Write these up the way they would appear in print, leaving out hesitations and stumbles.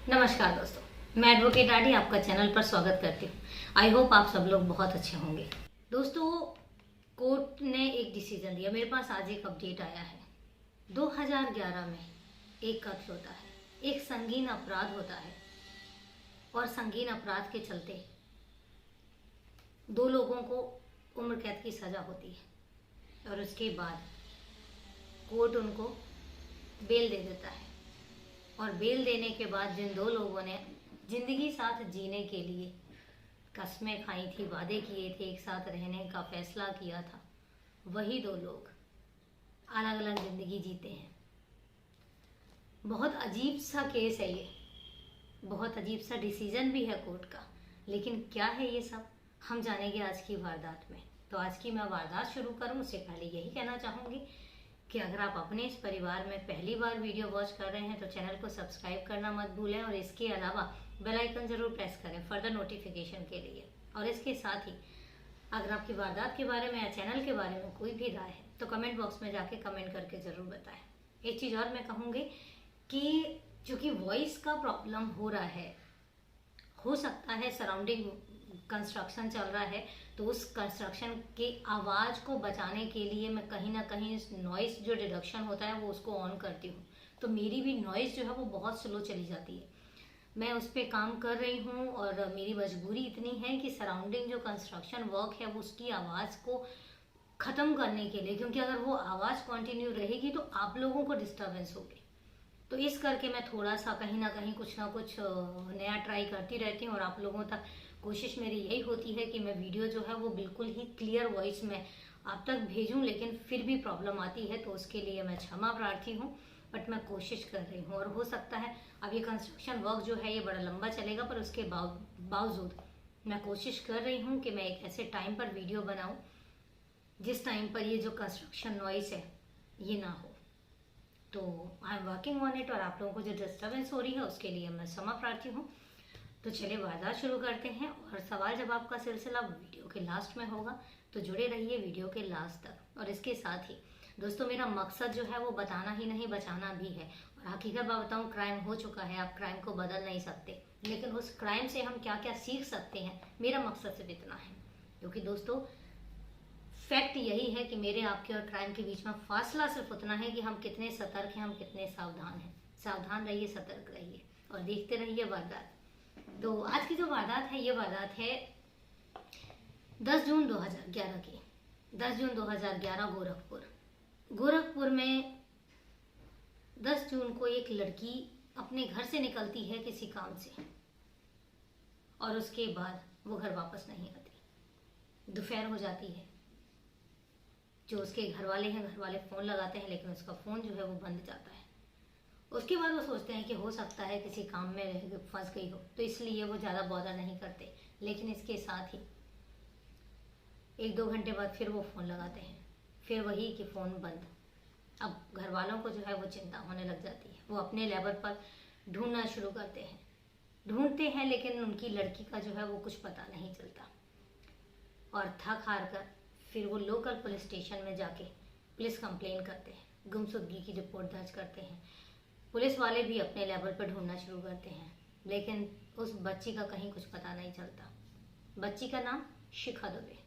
नमस्कार दोस्तों, मैं एडवोकेट आडी आपका चैनल पर स्वागत करती हूँ। आई होप आप सब लोग बहुत अच्छे होंगे। दोस्तों, कोर्ट ने एक डिसीजन दिया, मेरे पास आज एक अपडेट आया है। 2011 में एक कत्ल होता है, एक संगीन अपराध होता है और संगीन अपराध के चलते 2 लोगों को उम्र कैद की सजा होती है और उसके बाद कोर्ट उनको बेल दे देता है। और बेल देने के बाद जिन 2 लोगों ने जिंदगी साथ जीने के लिए कस्में खाई थी, वादे किए थे, एक साथ रहने का फैसला किया था, वही 2 लोग अलग अलग जिंदगी जीते हैं। बहुत अजीब सा केस है ये, बहुत अजीब सा डिसीजन भी है कोर्ट का। लेकिन क्या है ये सब, हम जानेंगे आज की वारदात में। तो आज की मैं वारदात शुरू करूं उससे पहले यही कहना चाहूंगी कि अगर आप अपने इस परिवार में पहली बार वीडियो वॉच कर रहे हैं तो चैनल को सब्सक्राइब करना मत भूलें और इसके अलावा बेल आइकन जरूर प्रेस करें फर्दर नोटिफिकेशन के लिए। और इसके साथ ही अगर आपकी वारदात के बारे में या चैनल के बारे में कोई भी राय है तो कमेंट बॉक्स में जाके कमेंट करके ज़रूर बताएं। एक चीज़ और मैं कहूँगी कि चूँकि वॉइस का प्रॉब्लम हो रहा है, हो सकता है सराउंडिंग कंस्ट्रक्शन चल रहा है तो उस कंस्ट्रक्शन के आवाज़ को बचाने के लिए मैं कहीं ना कहीं नॉइस जो डिडक्शन होता है वो उसको ऑन करती हूँ। तो मेरी भी नॉइस जो है वो बहुत स्लो चली जाती है। मैं उस पर काम कर रही हूँ और मेरी मजबूरी इतनी है कि सराउंडिंग जो कंस्ट्रक्शन वर्क है वो उसकी आवाज़ को ख़त्म करने के लिए, क्योंकि अगर वो आवाज़ कंटिन्यू रहेगी तो आप लोगों को डिस्टर्बेंस होगी। तो इस करके मैं थोड़ा सा कहीं ना कहीं कुछ ना कुछ नया ट्राई करती रहती हूँ और आप लोगों तक कोशिश मेरी यही होती है कि मैं वीडियो जो है वो बिल्कुल ही क्लियर वॉइस में आप तक भेजूं। लेकिन फिर भी प्रॉब्लम आती है तो उसके लिए मैं क्षमा प्रार्थी हूँ, बट मैं कोशिश कर रही हूँ। और हो सकता है अब ये कंस्ट्रक्शन वर्क जो है ये बड़ा लंबा चलेगा, पर उसके बावजूद मैं कोशिश कर रही हूँ कि मैं एक ऐसे टाइम पर वीडियो बनाऊँ जिस टाइम पर ये जो कंस्ट्रक्शन नॉइस है ये ना हो। तो I am working on it और आप लोगों को जो डिस्टर्बेंस हो रही है उसके लिए मैं क्षमा प्रार्थी हूँ। तो चलिए वारदात शुरू करते हैं और सवाल जवाब का सिलसिला वीडियो के लास्ट में होगा, तो जुड़े रहिए वीडियो के लास्ट तक। और इसके साथ ही दोस्तों, मेरा मकसद जो है वो बताना ही नहीं बचाना भी है। और हकीकत बात बताऊँ, क्राइम हो चुका है, आप क्राइम को बदल नहीं सकते, लेकिन उस क्राइम से हम क्या क्या सीख सकते हैं, मेरा मकसद सिर्फ इतना है। क्योंकि दोस्तों फैक्ट यही है कि मेरे आपके और क्राइम के बीच में फासला सिर्फ उतना है कि हम कितने सतर्क हैं, हम कितने सावधान हैं। सावधान रहिए, सतर्क रहिए और देखते रहिए वारदात। तो आज की जो वारदात है ये वारदात है 10 जून 2011 की। 10 जून 2011 गोरखपुर में 10 जून को एक लड़की अपने घर से निकलती है किसी काम से और उसके बाद वो घर वापस नहीं आती। दोपहर हो जाती है। जो उसके घर वाले हैं, घर वाले फ़ोन लगाते हैं लेकिन उसका फ़ोन जो है वो बंद जाता है। उसके बाद वो सोचते हैं कि हो सकता है किसी काम में फंस गई हो, तो इसलिए वो ज़्यादा बॉदर नहीं करते। लेकिन इसके साथ ही 1-2 घंटे बाद फिर वो फ़ोन लगाते हैं, फिर वही कि फ़ोन बंद। अब घर वालों को जो है वो चिंता होने लग जाती है। वो अपने लेवल पर ढूंढना शुरू ढूंढते हैं लेकिन उनकी लड़की का जो है वो कुछ पता नहीं चलता। और थक हार कर फिर वो लोकल पुलिस स्टेशन में जाके पुलिस कंप्लेन करते हैं, गुमशुदगी की रिपोर्ट दर्ज करते हैं। पुलिस वाले भी अपने लेवल पर ढूंढना शुरू करते हैं लेकिन उस बच्ची का कहीं कुछ पता नहीं चलता। बच्ची का नाम शिखा दुबे।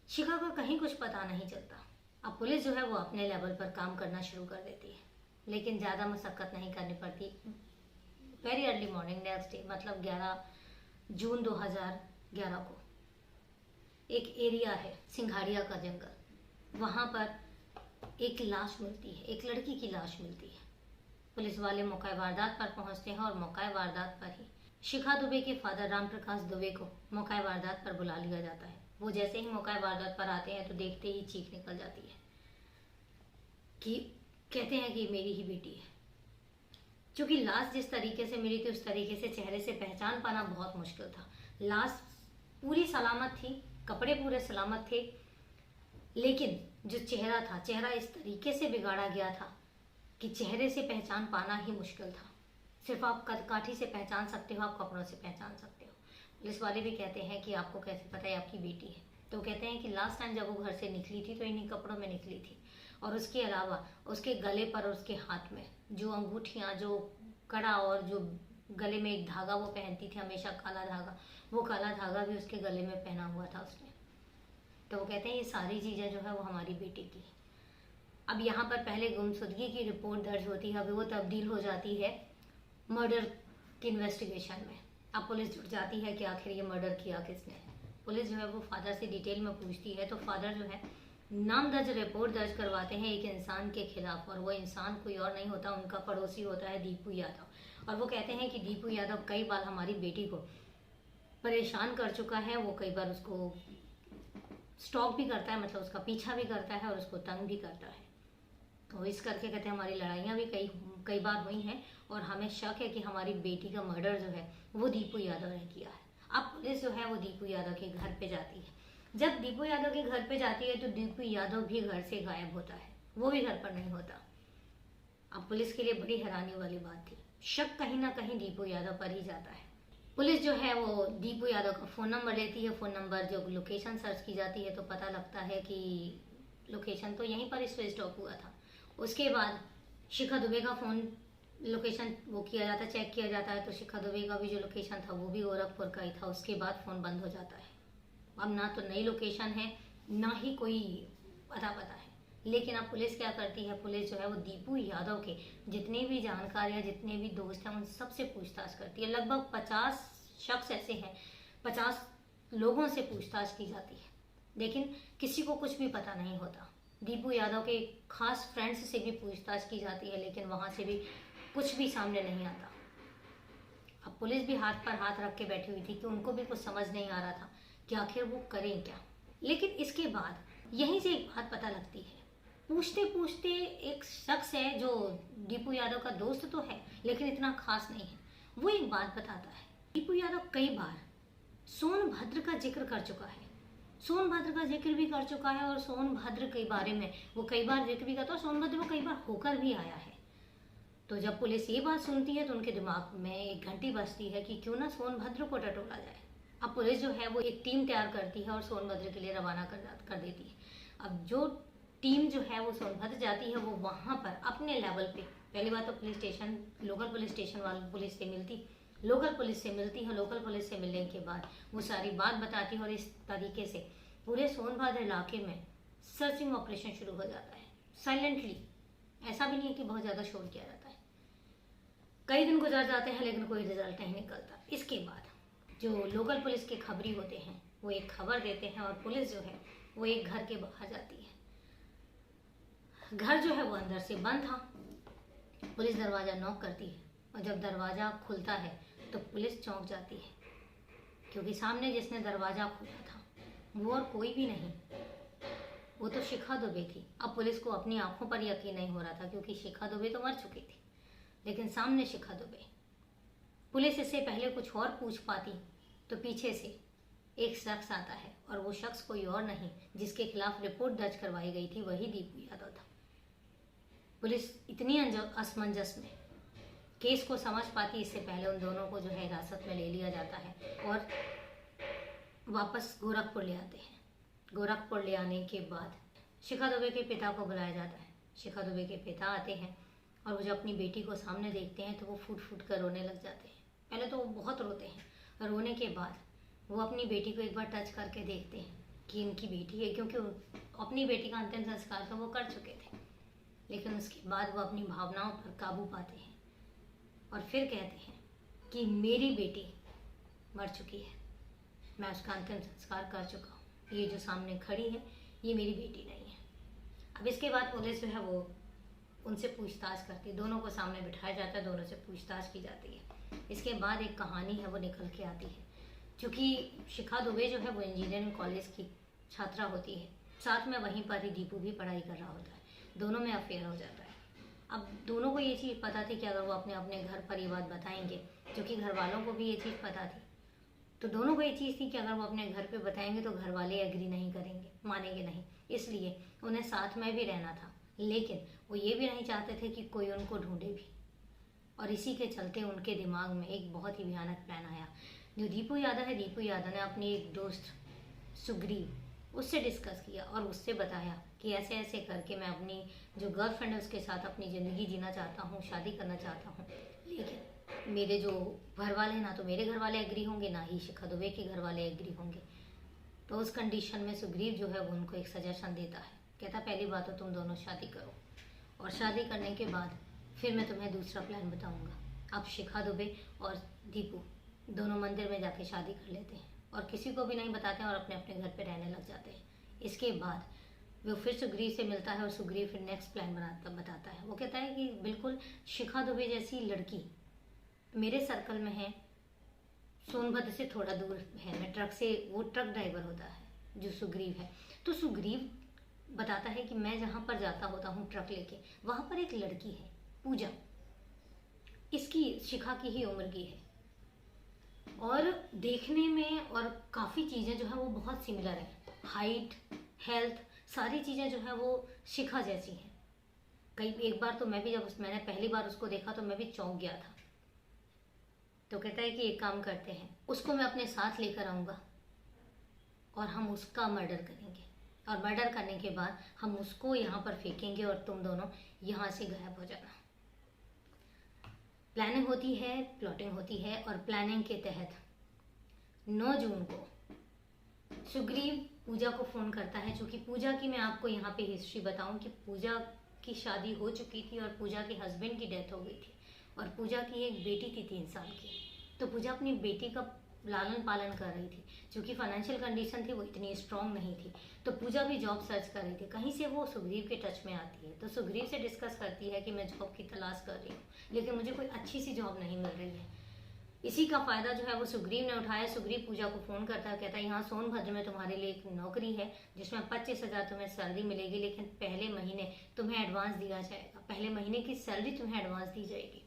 शिखा का कहीं कुछ पता नहीं चलता। अब पुलिस जो है वो अपने लेवल पर काम करना शुरू कर देती है, लेकिन ज़्यादा मशक्क़त नहीं करनी पड़ती। Very early morning next day, मतलब 11 जून 2011 को एक एरिया है सिंघाड़िया का जंगल, वहाँ पर एक लाश मिलती है, एक लड़की की लाश मिलती है। पुलिस वाले मौका वारदात पर पहुंचते हैं और मौका वारदात पर ही शिखा दुबे के फादर राम प्रकाश दुबे को मौका वारदात पर बुला लिया जाता है। वो जैसे ही मौका वारदात पर आते हैं तो देखते ही चीख निकल जाती है कि कहते हैं कि मेरी ही बेटी है। क्योंकि लाश जिस तरीके से मिली थी उस तरीके से चेहरे से पहचान पाना बहुत मुश्किल था। लाश पूरी सलामत थी, कपड़े पूरे सलामत थे, लेकिन जो चेहरा था, चेहरा इस तरीके से बिगाड़ा गया था कि चेहरे से पहचान पाना ही मुश्किल था। सिर्फ आप कदकाठी से पहचान सकते हो, आप कपड़ों से पहचान सकते हो। पुलिस वाले भी कहते हैं कि आपको कैसे पता है आपकी बेटी है, तो कहते हैं कि लास्ट टाइम जब वो घर से निकली थी तो इन्हीं कपड़ों में निकली थी। और उसके अलावा उसके गले पर और उसके हाथ में जो अंगूठियाँ, जो कड़ा और जो गले में एक धागा वो पहनती थी हमेशा, काला धागा, वो काला धागा भी उसके गले में पहना हुआ था उसने। तो वो कहते हैं ये सारी चीज़ें जो है वो हमारी बेटी की। अब यहाँ पर पहले गुमशुदगी की रिपोर्ट दर्ज होती है, अभी वो तब्दील हो जाती है मर्डर की इन्वेस्टिगेशन में। अब पुलिस जुट जाती है कि आखिर ये मर्डर किया किसने। पुलिस जो है वो फादर से डिटेल में पूछती है, तो फादर जो है नामदर्ज रिपोर्ट दर्ज करवाते हैं एक इंसान के खिलाफ, और वो इंसान कोई और नहीं होता, उनका पड़ोसी होता है दीपू यादव। और वो कहते हैं कि दीपू यादव कई बार हमारी बेटी को परेशान कर चुका है, वो कई बार उसको स्टॉक भी करता है, मतलब उसका पीछा भी करता है और उसको तंग भी करता है। तो इस करके कहते हैं हमारी लड़ाइयाँ भी कई बार हुई हैं, और हमें शक है कि हमारी बेटी का मर्डर जो है वो दीपू यादव ने किया है। अब पुलिस जो है वो दीपू यादव के घर पे जाती है। जब दीपू यादव के घर पे जाती है तो दीपू यादव भी घर से गायब होता है, वो भी घर पर नहीं होता। अब पुलिस के लिए बड़ी हैरानी वाली बात थी, शक कहीं ना कहीं दीपू यादव पर ही जाता है। पुलिस जो है वो दीपू यादव का फ़ोन नंबर लेती है। फ़ोन नंबर जो लोकेशन सर्च की जाती है तो पता लगता है कि लोकेशन तो यहीं पर स्विच ऑफ हुआ था। उसके बाद शिखा दुबे का फ़ोन लोकेशन वो किया जाता है, चेक किया जाता है, तो शिखा दुबे का भी जो लोकेशन था वो भी गोरखपुर का ही था। उसके बाद फ़ोन बंद हो जाता है। अब ना तो नई लोकेशन है, ना ही कोई अता पता है। लेकिन अब पुलिस क्या करती है, पुलिस जो है वो दीपू यादव के जितने भी जानकार या जितने भी दोस्त हैं उन सबसे पूछताछ करती है। लगभग 50 शख्स ऐसे हैं, 50 लोगों से पूछताछ की जाती है, लेकिन किसी को कुछ भी पता नहीं होता। दीपू यादव के खास फ्रेंड्स से भी पूछताछ की जाती है, लेकिन वहाँ से भी कुछ भी सामने नहीं आता। अब पुलिस भी हाथ पर हाथ रख के बैठी हुई थी कि उनको भी कुछ समझ नहीं आ रहा था कि आखिर वो करें क्या। लेकिन इसके बाद यहीं से एक बात पता लगती है। पूछते पूछते एक शख्स है जो दीपू यादव का दोस्त तो है लेकिन इतना खास नहीं है, वो एक बात बताता है। दीपू यादव कई बार सोनभद्र का जिक्र कर चुका है, सोनभद्र का जिक्र भी कर चुका है, और सोनभद्र के बारे में वो कई बार जिक्र भी करता है, सोनभद्र वो कई बार होकर भी आया है। तो जब पुलिस ये बात सुनती है तो उनके दिमाग में एक घंटी बजती है कि क्यों ना सोनभद्र को टटोला जाए। अब पुलिस जो है वो एक टीम तैयार करती है और सोनभद्र के लिए रवाना कर देती है। अब जो टीम जो है वो सोनभद्र जाती है, वो वहाँ पर अपने लेवल पे पहली बात तो police station, local police station वाली पुलिस से मिलती, लोकल पुलिस से मिलती है। लोकल पुलिस से मिलने के बाद वो सारी बात बताती है, और इस तरीके से पूरे सोनभद्र इलाके में सर्चिंग ऑपरेशन शुरू हो जाता है साइलेंटली। ऐसा भी नहीं है कि बहुत ज़्यादा शोर किया जाता है। कई दिन गुजर जाते हैं लेकिन कोई रिजल्ट नहीं निकलता। इसके बाद जो लोकल पुलिस के खबरी होते हैं वो एक खबर देते हैं, और पुलिस जो है वो एक घर के बाहर जाती है। घर जो है वो अंदर से बंद था। पुलिस दरवाज़ा नॉक करती है, और जब दरवाज़ा खुलता है तो पुलिस चौंक जाती है, क्योंकि सामने जिसने दरवाज़ा खोला था वो और कोई भी नहीं, वो तो शिखा दुबे थी। अब पुलिस को अपनी आंखों पर यकीन नहीं हो रहा था, क्योंकि शिखा दुबे तो मर चुकी थी, लेकिन सामने शिखा दुबे। पुलिस इससे पहले कुछ और पूछ पाती तो पीछे से एक शख्स आता है, और वो शख्स कोई और नहीं, जिसके खिलाफ रिपोर्ट दर्ज करवाई गई थी वही दीपू यादव था। पुलिस इतनी असमंजस में केस को समझ पाती, इससे पहले उन दोनों को जो है हिरासत में ले लिया जाता है और वापस गोरखपुर ले आते हैं। गोरखपुर ले आने के बाद शिखा दुबे के पिता को बुलाया जाता है। शिखा दुबे के पिता आते हैं, और वो जब अपनी बेटी को सामने देखते हैं तो वो फूट फूट कर रोने लग जाते हैं। पहले तो वो बहुत रोते हैं, रोने के बाद वो अपनी बेटी को एक बार टच करके देखते हैं कि इनकी बेटी है, क्योंकि अपनी बेटी का अंतिम संस्कार तो वो कर चुके थे। लेकिन उसके बाद वो अपनी भावनाओं पर काबू पाते हैं और फिर कहते हैं कि मेरी बेटी मर चुकी है, मैं उसका अंतिम संस्कार कर चुका हूँ, ये जो सामने खड़ी है ये मेरी बेटी नहीं है। अब इसके बाद पुलिस जो है वो उनसे पूछताछ करती है, दोनों को सामने बिठाया जाता है, दोनों से पूछताछ की जाती है। इसके बाद एक कहानी है वो निकल के आती है। क्योंकि शिखा दुबे जो है वो इंजीनियरिंग कॉलेज की छात्रा होती है, साथ में वहीं पर ही दीपू भी पढ़ाई कर रहा होता है, दोनों में अफेयर हो जाता है। अब दोनों को ये चीज़ पता थी कि अगर वो अपने अपने घर पर ये बात बताएंगे, क्योंकि घर वालों को भी ये चीज़ पता थी, तो दोनों को ये चीज़ थी कि अगर वो अपने घर पे बताएंगे तो घर वाले एग्री नहीं करेंगे, मानेंगे नहीं, इसलिए उन्हें साथ में भी रहना था। लेकिन वो ये भी नहीं चाहते थे कि कोई उनको ढूंढे भी, और इसी के चलते उनके दिमाग में एक बहुत ही भयानक प्लान आया। जो दीपू यादव है, दीपू यादव ने अपनी एक दोस्त सुग्रीव उससे डिस्कस किया और उससे बताया कि ऐसे ऐसे करके मैं अपनी जो गर्लफ्रेंड है उसके साथ अपनी ज़िंदगी जीना चाहता हूँ, शादी करना चाहता हूँ, लेकिन मेरे जो घर वाले हैं, ना तो मेरे घर वाले एग्री होंगे, ना ही शिखा दुबे के घर वाले एग्री होंगे। तो उस कंडीशन में सुग्रीव जो है वो उनको एक सजेशन देता है, कहता पहली बात तो तुम दोनों शादी करो, और शादी करने के बाद फिर मैं तुम्हें दूसरा प्लान बताऊंगा। अब शिखा दुबे और दीपू दोनों मंदिर में जाके शादी कर लेते हैं और किसी को भी नहीं बताते हैं और अपने अपने घर पे रहने लग जाते हैं। इसके बाद वो फिर सुग्रीव से मिलता है और सुग्रीव फिर नेक्स्ट प्लान बताता है। वो कहता है कि बिल्कुल शिखा दुबे जैसी लड़की मेरे सर्कल में है, सोनभद्र से थोड़ा दूर है, मैं ट्रक से, वो ट्रक ड्राइवर होता है जो सुग्रीव है। तो सुग्रीव बताता है कि मैं जहाँ पर जाता होता हूँ ट्रक लेके, वहाँ पर एक लड़की है पूजा, इसकी शिखा की ही उम्र की है और देखने में और काफ़ी चीज़ें जो है वो बहुत सिमिलर है, हाइट, हेल्थ, सारी चीज़ें जो है वो शिखा जैसी हैं। कई एक बार तो मैं भी, जब मैंने पहली बार उसको देखा तो मैं भी चौंक गया था। तो कहता है कि एक काम करते हैं, उसको मैं अपने साथ लेकर आऊँगा और हम उसका मर्डर करेंगे, और मर्डर करने के बाद हम उसको यहाँ पर फेंकेंगे और तुम दोनों यहाँ से गायब हो जाना। प्लानिंग होती है, प्लॉटिंग होती है, और प्लानिंग के तहत 9 जून को सुग्रीव पूजा को फ़ोन करता है। चूँकि पूजा की मैं आपको यहाँ पे हिस्ट्री बताऊँ कि पूजा की शादी हो चुकी थी और पूजा के हस्बैंड की डेथ हो गई थी और पूजा की एक बेटी थी 3 साल की। तो पूजा अपनी बेटी का लालन पालन कर रही थी। चूँकि फाइनेंशियल कंडीशन थी वो इतनी स्ट्रांग नहीं थी, तो पूजा भी जॉब सर्च कर रही थी। कहीं से वो सुग्रीव के टच में आती है, तो सुग्रीव से डिस्कस करती है कि मैं जॉब की तलाश कर रही हूँ, लेकिन मुझे कोई अच्छी सी जॉब नहीं मिल रही है। इसी का फ़ायदा जो है वो सुग्रीव ने उठाया। सुग्रीव पूजा को फ़ोन करता है, कहता है यहाँ सोनभद्र में तुम्हारे लिए एक नौकरी है जिसमें 25,000 तुम्हें सैलरी मिलेगी, लेकिन पहले महीने तुम्हें एडवांस दिया जाएगा, पहले महीने की सैलरी तुम्हें एडवांस दी जाएगी।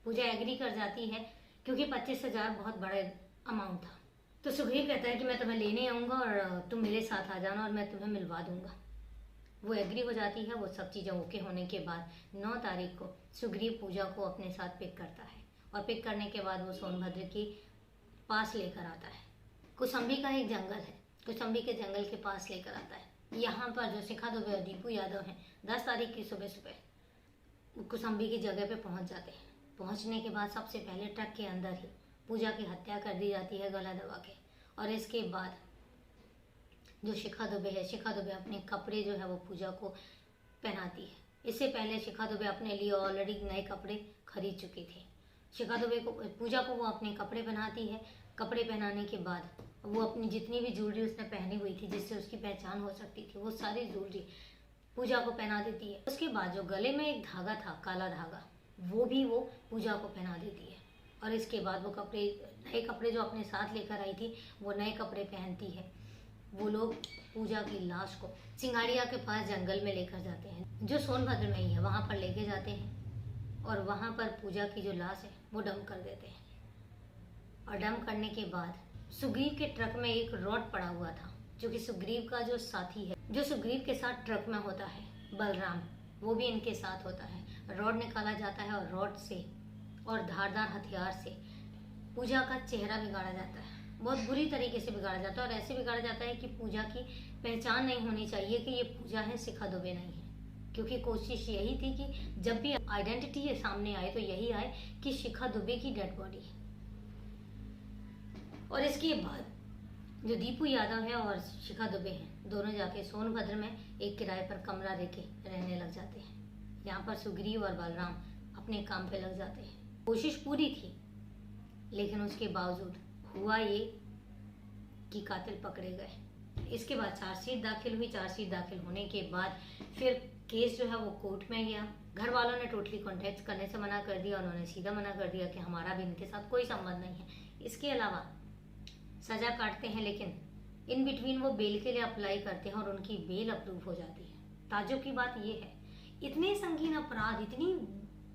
पूजा एग्री कर जाती है क्योंकि 25,000 बहुत बड़े अमाउंट था। तो सुग्रीव कहता है कि मैं तुम्हें लेने आऊँगा और तुम मेरे साथ आ जाना और मैं तुम्हें मिलवा दूंगा। वो एग्री हो जाती है। वो सब चीज़ें ओके होने के बाद 9 तारीख को सुग्रीव पूजा को अपने साथ पिक करता है और पिक करने के बाद वो सोनभद्र के पास लेकर आता है। कुसम्भी का एक जंगल है, कुसम्भी के जंगल के पास लेकर आता है। यहाँ पर जो शिखा दुबे और दीपू यादव हैं 10 तारीख की सुबह सुबह कुसम्भी की जगह पे पहुँच जाते हैं। पहुँचने के बाद सबसे पहले ट्रक के अंदर ही पूजा की हत्या कर दी जाती है गला दबा के, और इसके बाद जो शिखा दुबे है, शिखा दुबे अपने कपड़े जो है वो पूजा को पहनाती है। इससे पहले शिखा दुबे अपने लिए ऑलरेडी नए कपड़े खरीद चुकी थी। शिखा दुबे को, पूजा को वो अपने कपड़े पहनाती है। कपड़े पहनाने के बाद वो अपनी जितनी भी ज्वेलरी उसने पहनी हुई थी जिससे उसकी पहचान हो सकती थी, वो सारी ज्वेलरी पूजा को पहना देती है। उसके बाद जो गले में एक धागा था, काला धागा, वो भी वो पूजा को पहना देती है। और इसके बाद वो कपड़े, नए कपड़े जो अपने साथ लेकर आई थी, वो नए कपड़े पहनती है। वो लोग पूजा की लाश को सिंगाड़िया के पास जंगल में लेकर जाते हैं, जो सोनभद्र में ही है, वहाँ पर लेके जाते हैं और वहाँ पर पूजा की जो लाश है वो डंप कर देते हैं। और डंप करने के बाद सुग्रीव के ट्रक में एक रॉड पड़ा हुआ था, जो कि सुग्रीव का जो साथी है, जो सुग्रीव के साथ ट्रक में होता है, बलराम, वो भी इनके साथ होता है। रॉड निकाला जाता है और रॉड से और धारदार हथियार से पूजा का चेहरा बिगाड़ा जाता है। बहुत बुरी तरीके से बिगाड़ा जाता है और ऐसे बिगाड़ा जाता है कि पूजा की पहचान नहीं होनी चाहिए कि ये पूजा है, शिखा दुबे नहीं है। क्योंकि कोशिश यही थी कि जब भी आइडेंटिटी सामने आए तो यही आए कि शिखा दुबे की डेड बॉडी है। और इसके बाद जो दीपू यादव है और शिखा दुबे हैं, दोनों जाके सोनभद्र में एक किराए पर कमरा लेके रहने लग जाते हैं। यहाँ पर सुग्रीव और बलराम अपने काम पे लग जाते हैं। कोशिश पूरी थी, लेकिन उसके बावजूद हुआ ये कि कातिल पकड़े गए। इसके बाद चार्जशीट दाखिल हुई। चार्जशीट दाखिल होने के बाद फिर केस जो है वो कोर्ट में गया। घर वालों ने टोटली कॉन्टेक्ट करने से मना कर दिया। उन्होंने सीधा मना कर दिया कि हमारा भी इनके साथ कोई संबंध नहीं है। इसके अलावा सजा काटते हैं, लेकिन इन बिटवीन वो बेल के लिए अप्लाई करते हैं और उनकी बेल अप्रूव हो जाती है। ताज्जुब की बात ये है, इतने संगीन अपराध, इतनी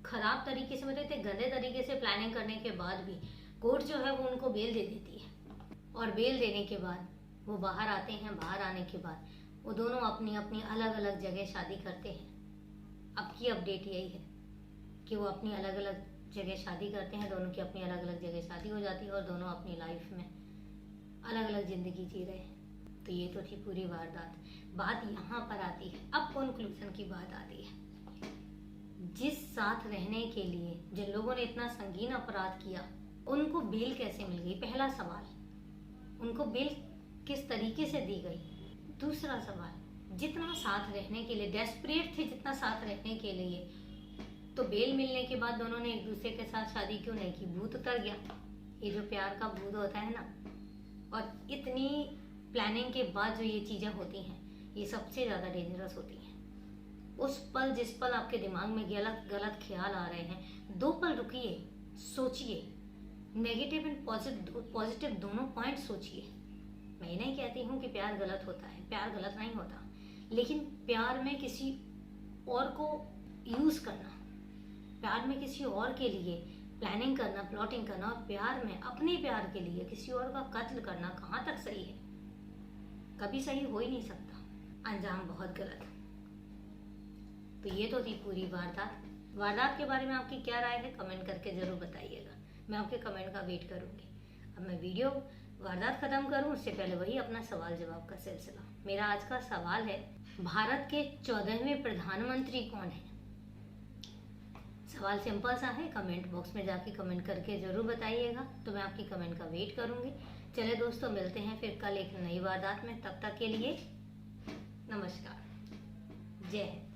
खराब तरीके से, मतलब इतने गंदे तरीके से प्लानिंग करने के बाद भी कोर्ट जो है वो उनको बेल दे देती है। और बेल देने के बाद वो बाहर आते हैं। बाहर आने के बाद वो दोनों अपनी अपनी अलग अलग जगह शादी करते हैं। अब की अपडेट यही है कि वो अपनी अलग अलग जगह शादी करते हैं। दोनों की अपनी अलग अलग जगह शादी हो जाती है और दोनों अपनी लाइफ में अलग अलग जिंदगी जी रहे हैं। तो ये तो थी पूरी वारदात। बात यहाँ पर आती है, अब कंक्लूजन की बात आती है। जिस साथ रहने के लिए जिन लोगों ने इतना संगीन अपराध किया उनको बेल कैसे मिल गई? पहला सवाल, उनको बेल किस तरीके से दी गई? दूसरा सवाल, जितना साथ रहने के लिए डेस्परेट थे, जितना साथ रहने के लिए, तो बेल मिलने के बाद दोनों ने एक दूसरे के साथ शादी क्यों नहीं की? भूत उतर गया। ये जो प्यार का भूत होता है ना, और इतनी प्लानिंग के बाद जो ये चीजें होती हैं, ये सबसे ज्यादा डेंजरस होती हैं। उस पल, जिस पल आपके दिमाग में गलत गलत ख्याल आ रहे हैं, 2 पल रुकिए, सोचिए, नेगेटिव एंड पॉजिटिव दोनों पॉइंट सोचिए। मैं नहीं कहती हूँ कि प्यार गलत होता है, प्यार गलत नहीं होता, लेकिन प्यार में किसी और को यूज करना, प्यार में किसी और के लिए प्लानिंग करना, प्लॉटिंग करना, और प्यार में अपने प्यार के लिए किसी और का कत्ल करना कहाँ तक सही है? कभी सही हो ही नहीं सकता, अंजाम बहुत गलत। तो ये तो थी पूरी वारदात के बारे में आपकी क्या राय है? कमेंट करके जरूर बताइएगा, मैं आपके कमेंट का वेट करूंगी। अब मैं वीडियो वारदात खत्म करूं उससे पहले वही अपना सवाल जवाब का सिलसिला। मेरा आज का सवाल है, भारत के 14वें प्रधानमंत्री कौन है? सवाल सिंपल सा है, कमेंट बॉक्स में जाके कमेंट करके जरूर बताइएगा, तो मैं आपकी कमेंट का वेट करूंगी। चले दोस्तों, मिलते हैं फिर कल एक नई वारदात में। तब तक के लिए नमस्कार, जय हिंद।